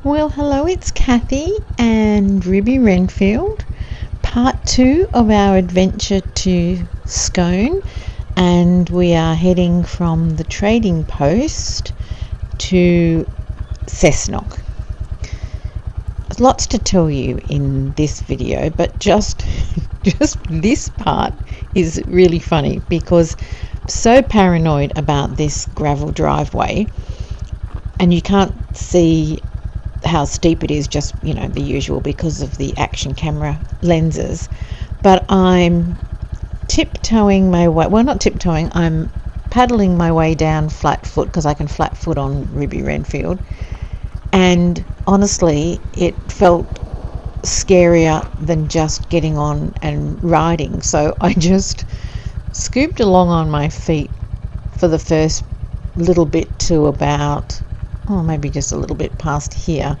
Well, hello, it's Kathy and Ruby Enfield, part 2 of our adventure to Scone, and we are heading from the trading post to Cessnock. There's lots to tell you in this video, but just this part is really funny because I'm so paranoid about this gravel driveway, and you can't see how steep it is, just the usual because of the action camera lenses, but I'm tiptoeing my way, well, not tiptoeing, I'm paddling my way down flat foot because I can flat foot on Ruby Enfield, and honestly it felt scarier than just getting on and riding, so I just scooped along on my feet for the first little bit to about maybe just a little bit past here,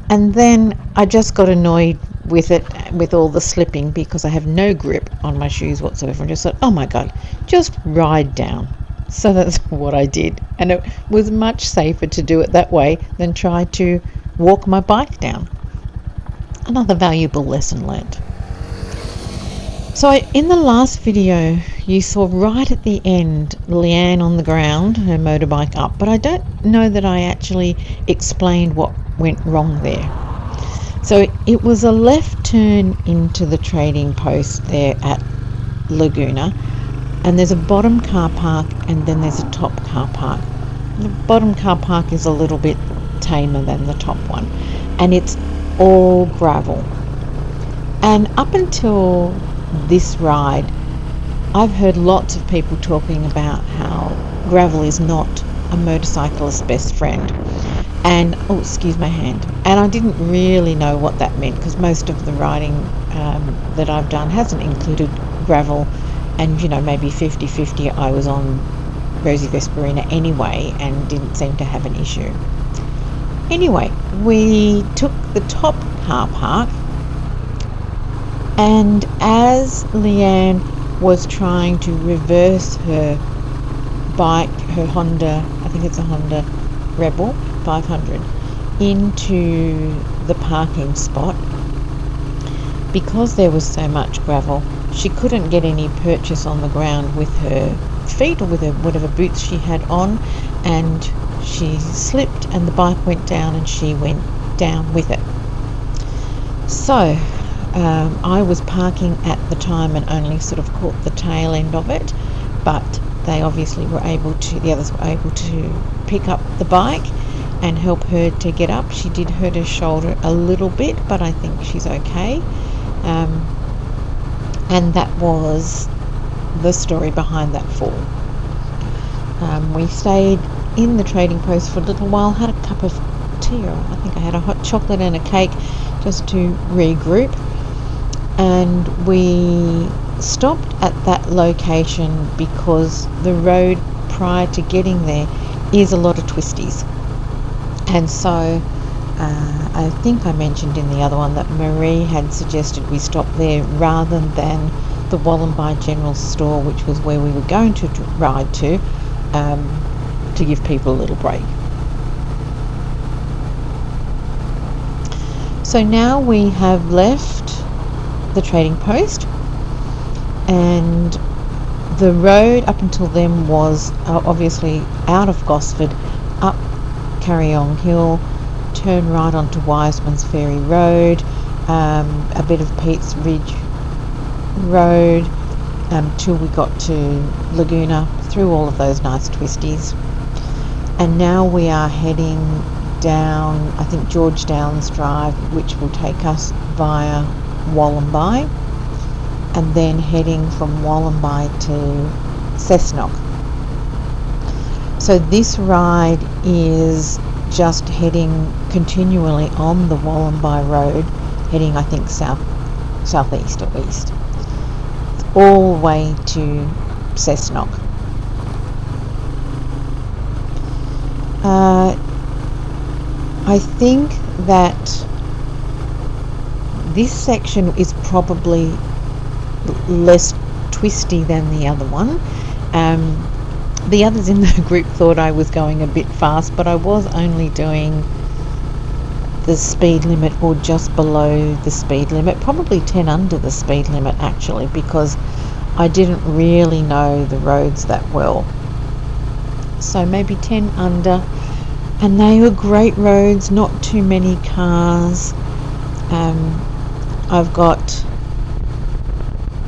and then I just got annoyed with it, with all the slipping, because I have no grip on my shoes whatsoever, and just thought, oh my god, just ride down. So that's what I did, and it was much safer to do it that way than try to walk my bike down. Another valuable lesson learnt. So in the last video you saw right at the end Leanne on the ground, her motorbike up, but I don't know that I actually explained what went wrong there. So it was a left turn into the trading post there at Laguna, and there's a bottom car park and then there's a top car park. The bottom car park is a little bit tamer than the top one, and it's all gravel. And up until this ride, I've heard lots of people talking about how gravel is not a motorcyclist's best friend, and excuse my hand, and I didn't really know what that meant because most of the riding that I've done hasn't included gravel, and maybe 50-50 I was on Rosie Vesperina anyway and didn't seem to have an issue. Anyway, we took the top car park, and as Leanne was trying to reverse her bike, her Honda, I think it's a Honda Rebel 500, into the parking spot, because there was so much gravel, she couldn't get any purchase on the ground with her feet or with her whatever boots she had on, and she slipped and the bike went down and she went down with it. So I was parking at the time and only sort of caught the tail end of it, but they obviously were able to, the others were able to pick up the bike and help her to get up. She did hurt her shoulder a little bit, but I think she's okay. And that was the story behind that fall. We stayed in the trading post for a little while, had a cup of tea, or I think I had a hot chocolate and a cake just to regroup, and we stopped at that location because the road prior to getting there is a lot of twisties, and so I think I mentioned in the other one that Marie had suggested we stop there rather than the Wollombi General Store, which was where we were going to ride to give people a little break. So now we have left the trading post, and the road up until then was obviously out of Gosford, up Carryong Hill, turn right onto Wiseman's Ferry Road, a bit of Pete's Ridge Road, till we got to Laguna, through all of those nice twisties. And now we are heading down, I think, George Downs Drive, which will take us via Wollombi, and then heading from Wollombi to Cessnock. So this ride is just heading continually on the Wollombi Road, heading I think southeast or east, all the way to Cessnock. I think that this section is probably less twisty than the other one. The others in the group thought I was going a bit fast, but I was only doing the speed limit or just below the speed limit, probably 10 under the speed limit actually, because I didn't really know the roads that well. So maybe 10 under, and they were great roads, not too many cars. I've got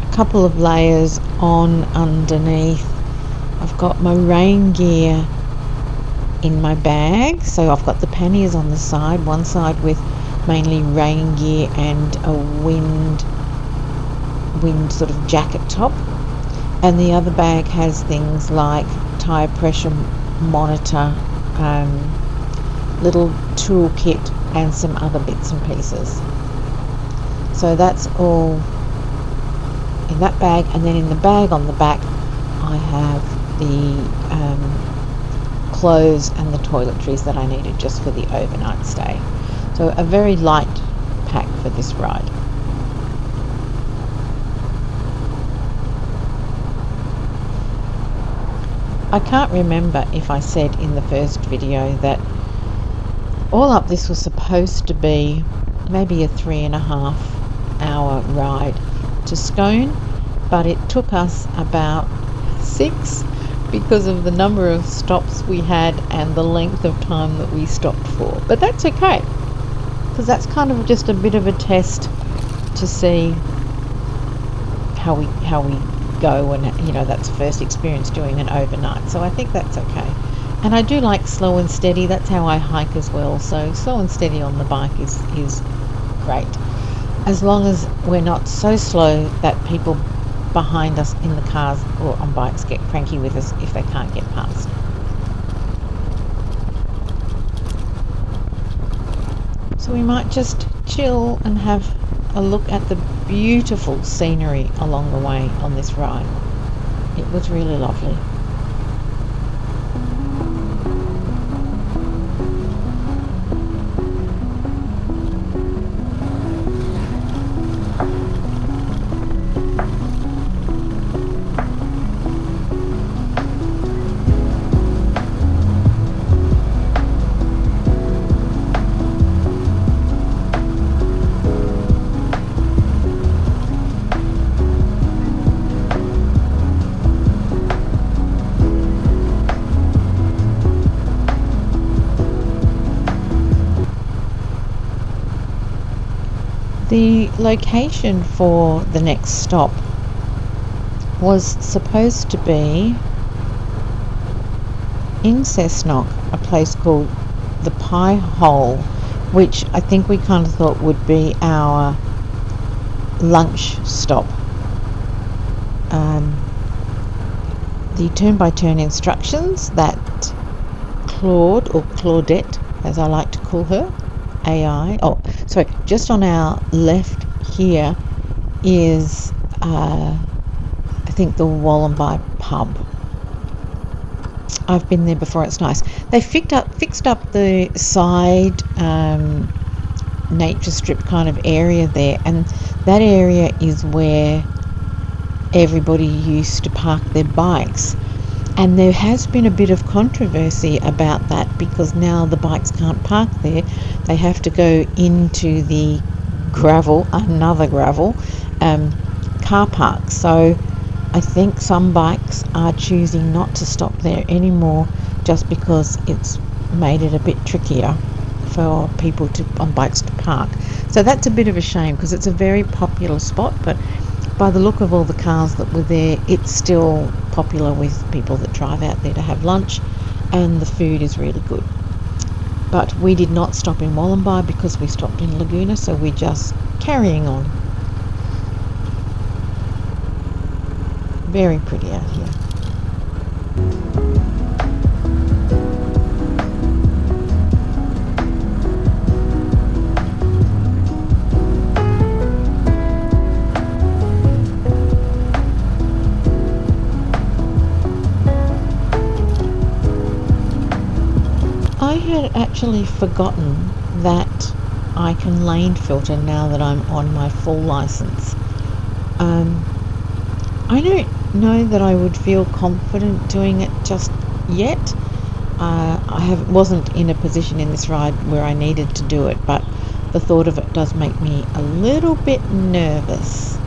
a couple of layers on underneath. I've got my rain gear in my bag, so I've got the panniers on the side, one side with mainly rain gear and a wind sort of jacket top, and the other bag has things like tire pressure monitor, little toolkit and some other bits and pieces. So that's all in that bag, and then in the bag on the back I have the clothes and the toiletries that I needed just for the overnight stay. So a very light pack for this ride. I can't remember if I said in the first video that all up this was supposed to be maybe a 3.5 hour ride to Scone, but it took us about 6 because of the number of stops we had and the length of time that we stopped for. But that's okay, because that's kind of just a bit of a test to see how we go, and that's the first experience doing an overnight, so I think that's okay. And I do like slow and steady. That's how I hike as well, so slow and steady on the bike is great, as long as we're not so slow that people behind us in the cars or on bikes get cranky with us if they can't get past. So we might just chill and have a look at the beautiful scenery along the way on this ride. It was really lovely. The location for the next stop was supposed to be in Cessnock, a place called the Pie Hole, which I think we kind of thought would be our lunch stop. The turn-by-turn instructions that Claude, or Claudette as I like to call her, just on our left here is I think the Wollombi pub. I've been there before, it's nice. They fixed up the side nature strip kind of area there, and that area is where everybody used to park their bikes. And there has been a bit of controversy about that, because now the bikes can't park there. They have to go into the another gravel car park. So I think some bikes are choosing not to stop there anymore, just because it's made it a bit trickier for people on bikes to park. So that's a bit of a shame, because it's a very popular spot, but by the look of all the cars that were there, it's still popular with people that drive out there to have lunch, and the food is really good. But we did not stop in Wollombi because we stopped in Laguna, so we're just carrying on. Very pretty out here. I had actually forgotten that I can lane filter now that I'm on my full license. I don't know that I would feel confident doing it just yet, wasn't in a position in this ride where I needed to do it, but the thought of it does make me a little bit nervous.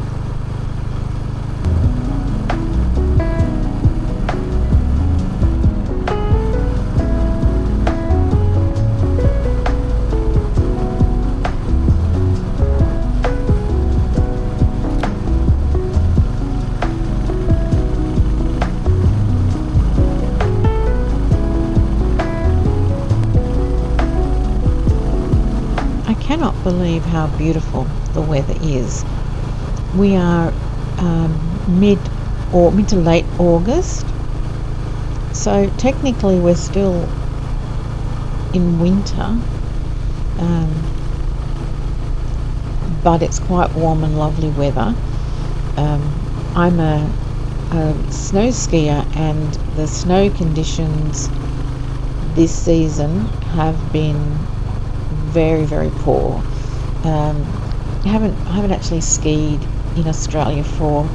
I cannot believe how beautiful the weather is. We are mid to late August, so technically we're still in winter, but it's quite warm and lovely weather. I'm a snow skier, and the snow conditions this season have been very, very poor. I haven't actually skied in Australia for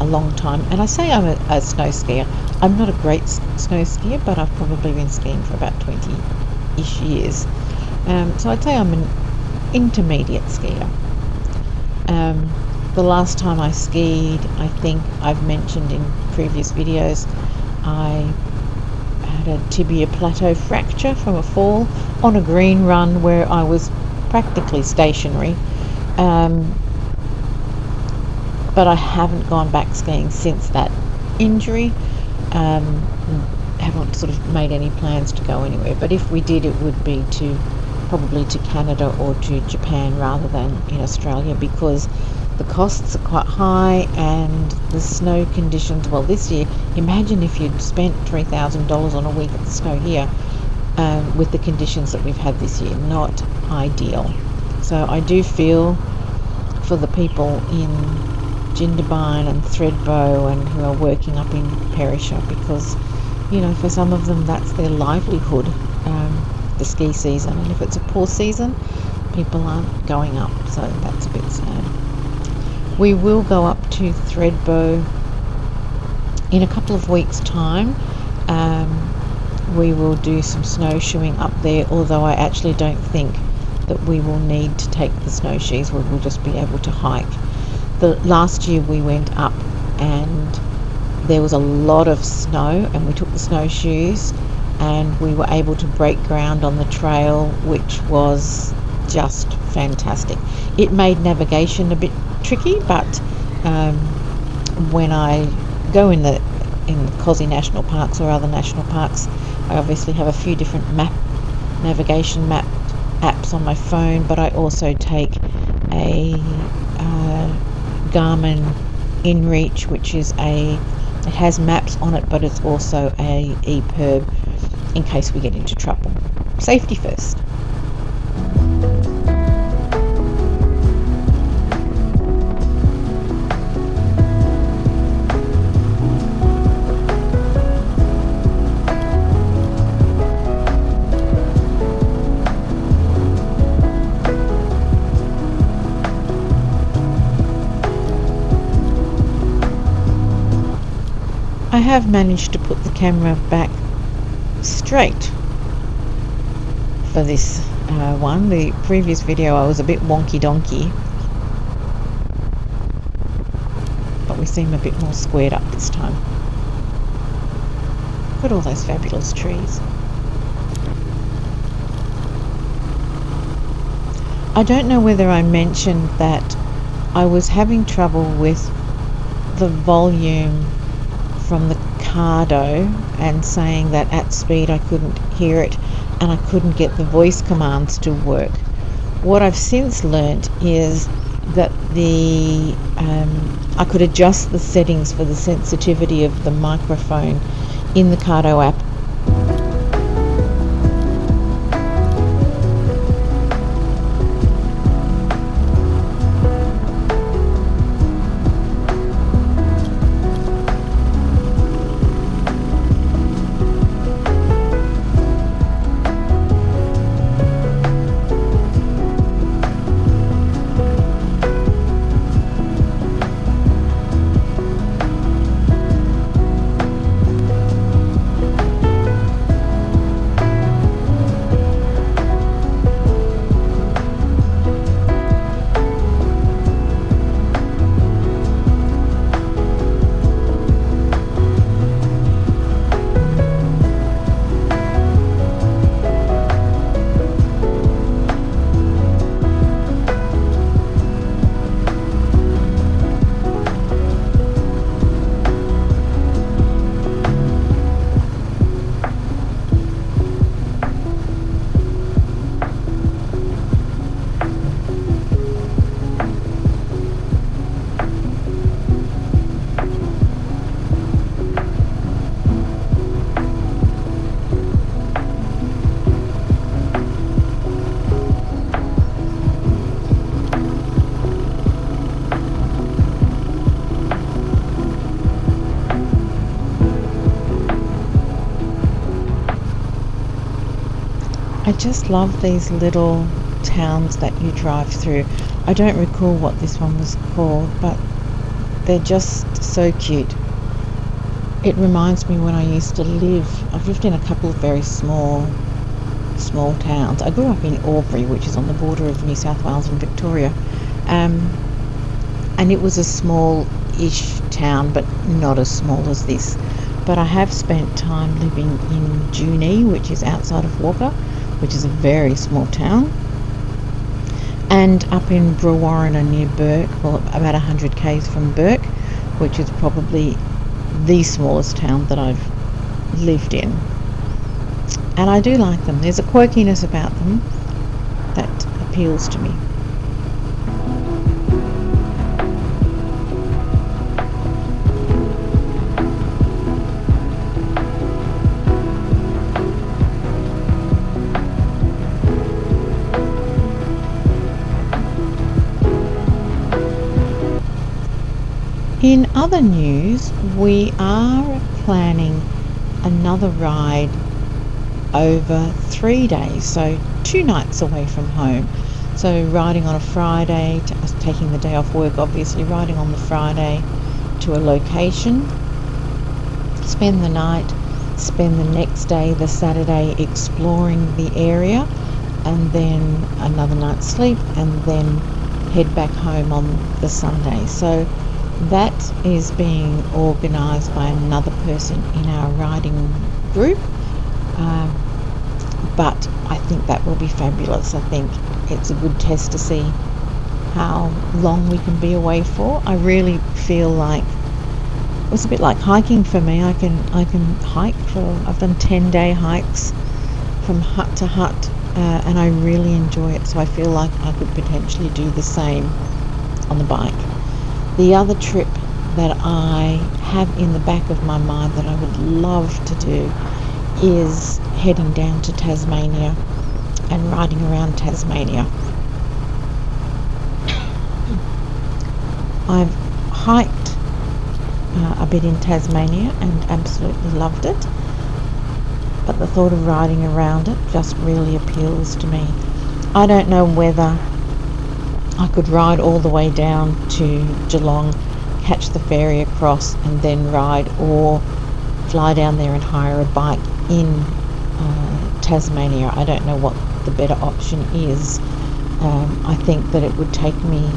a long time, and I say I'm a snow skier. I'm not a great snow skier, but I've probably been skiing for about 20-ish years. So I'd say I'm an intermediate skier. The last time I skied, I think I've mentioned in previous videos, I had a tibia plateau fracture from a fall on a green run where I was practically stationary, but I haven't gone back skiing since that injury. Haven't sort of made any plans to go anywhere, but if we did, it would be probably to Canada or to Japan rather than in Australia, because the costs are quite high and the snow conditions, well, this year, imagine if you'd spent $3,000 on a week of the snow here, with the conditions that we've had this year. Not ideal. So I do feel for the people in Jindabyne and Thredbo and who are working up in Perisher, because, you know, for some of them that's their livelihood, the ski season, and if it's a poor season, people aren't going up, so that's a bit sad. We will go up to Thredbo in a couple of weeks' time. We will do some snowshoeing up there, although I actually don't think that we will need to take the snowshoes. We will just be able to hike. The last year we went up and there was a lot of snow, and we took the snowshoes and we were able to break ground on the trail, which was just fantastic. It made navigation a bit tricky, but when I go in the Cosi National Parks or other national parks, I obviously have a few different navigation map apps on my phone, but I also take a Garmin InReach, which is it has maps on it, but it's also a EPIRB in case we get into trouble. Safety first. I have managed to put the camera back straight for this one. The previous video I was a bit wonky donkey, but we seem a bit more squared up this time. Look at all those fabulous trees. I don't know whether I mentioned that I was having trouble with the volume from the Cardo and saying that at speed I couldn't hear it and I couldn't get the voice commands to work. What I've since learnt is that I could adjust the settings for the sensitivity of the microphone in the Cardo app. I just love these little towns that you drive through. I don't recall what this one was called, but they're just so cute. It reminds me when I used to I've lived in a couple of very small towns. I grew up in Albury, which is on the border of New South Wales and Victoria. And it was a small-ish town, but not as small as this. But I have spent time living in Junee, which is outside of Walker, which is a very small town, and up in Brewarrina near Burke, well, about 100 k's from Burke, which is probably the smallest town that I've lived in. And I do like them. There's a quirkiness about them that appeals to me. In other news, we are planning another ride over 3 days, so 2 nights away from home. So riding on a Friday, taking the day off work, obviously riding on the Friday to a location, spend the night, spend the next day, the Saturday, exploring the area, and then another night's sleep, and then head back home on the Sunday. So that is being organised by another person in our riding group, but I think that will be fabulous. I think it's a good test to see how long we can be away for. I really feel like it was a bit like hiking for me. I can hike I've done 10-day hikes from hut to hut, and I really enjoy it, so I feel like I could potentially do the same on the bike. The other trip that I have in the back of my mind that I would love to do is heading down to Tasmania and riding around Tasmania. I've hiked a bit in Tasmania and absolutely loved it, but the thought of riding around it just really appeals to me. I don't know whether I could ride all the way down to Geelong, catch the ferry across and then ride, or fly down there and hire a bike in Tasmania. I don't know what the better option is. I think that it would take me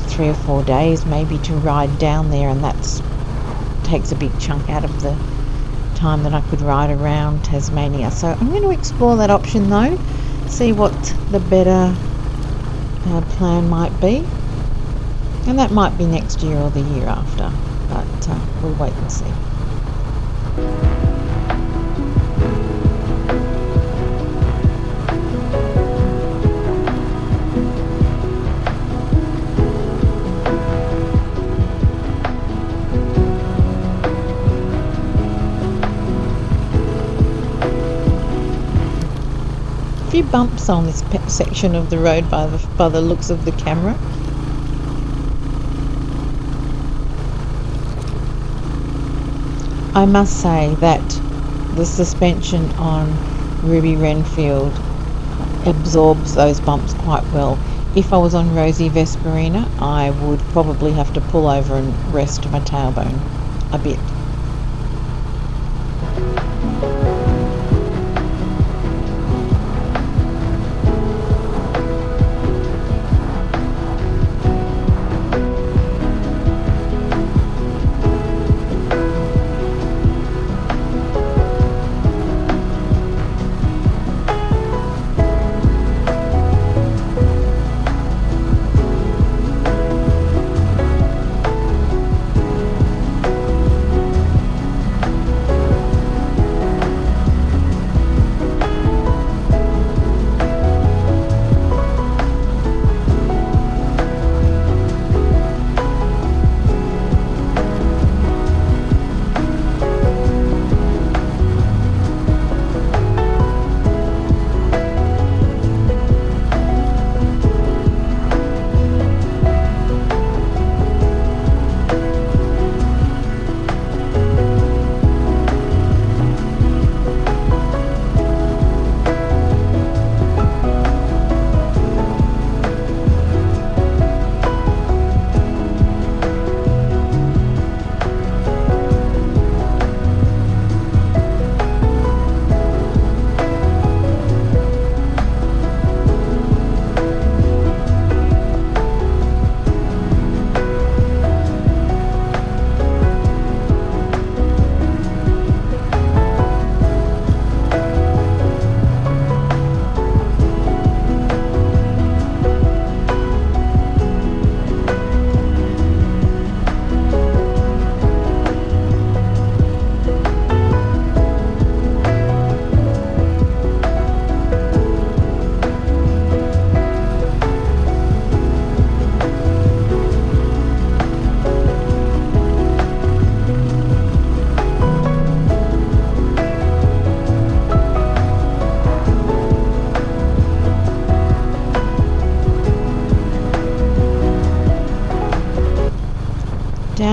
3 or 4 days maybe to ride down there, and that takes a big chunk out of the time that I could ride around Tasmania. So I'm going to explore that option though, see what the better plan might be, and that might be next year or the year after, but we'll wait and see. A few bumps on this section of the road by the looks of the camera. I must say that the suspension on Ruby Renfield absorbs those bumps quite well. If I was on Rosie Vesperina, I would probably have to pull over and rest my tailbone a bit.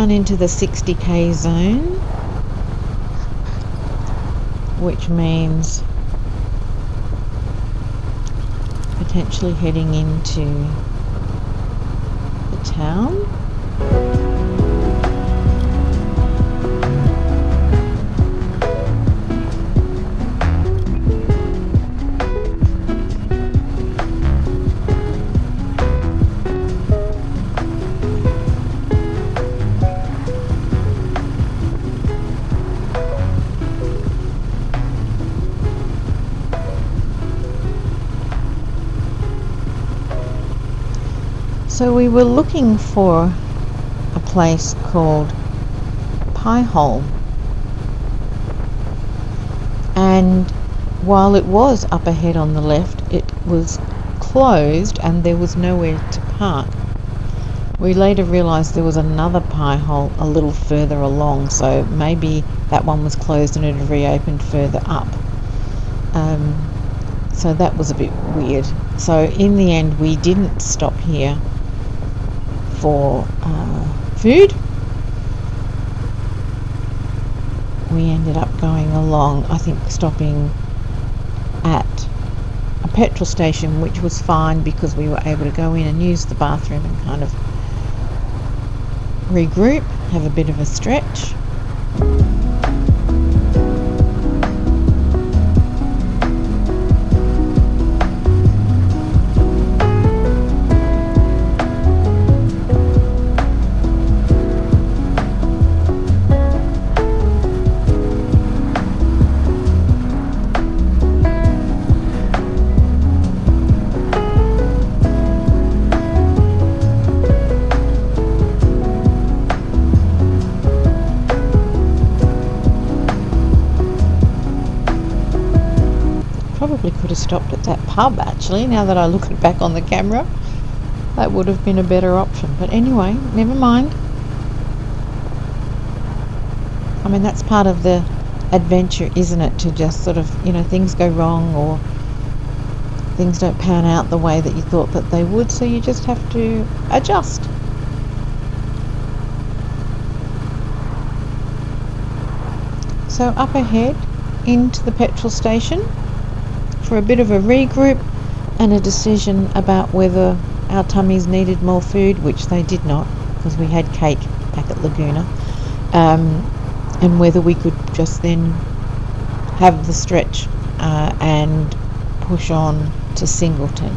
down into the 60k zone, which means potentially heading into the town. So we were looking for a place called Pie Hole, and while it was up ahead on the left, it was closed and there was nowhere to park. We later realised there was another pie hole a little further along, so maybe that one was closed and it had reopened further up. So that was a bit weird. So in the end we didn't stop here for food. We ended up going along, I think stopping at a petrol station, which was fine because we were able to go in and use the bathroom and kind of regroup, have a bit of a stretch. Probably could have stopped at that pub actually, now that I look back on the camera. That would have been a better option, but anyway, never mind. I mean, that's part of the adventure, isn't it, to just sort of, you know, things go wrong or things don't pan out the way that you thought that they would, so you just have to adjust. So up ahead into the petrol station for a bit of a regroup and a decision about whether our tummies needed more food, which they did not because we had cake back at Laguna, and whether we could just then have the stretch and push on to Singleton.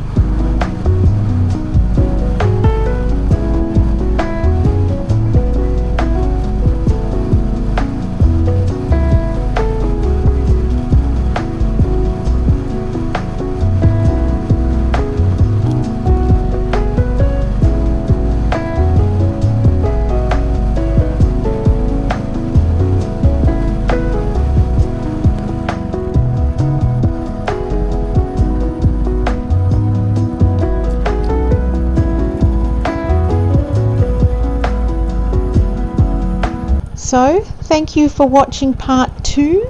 So, thank you for watching part 2,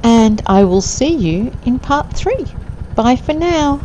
and I will see you in part 3. Bye for now.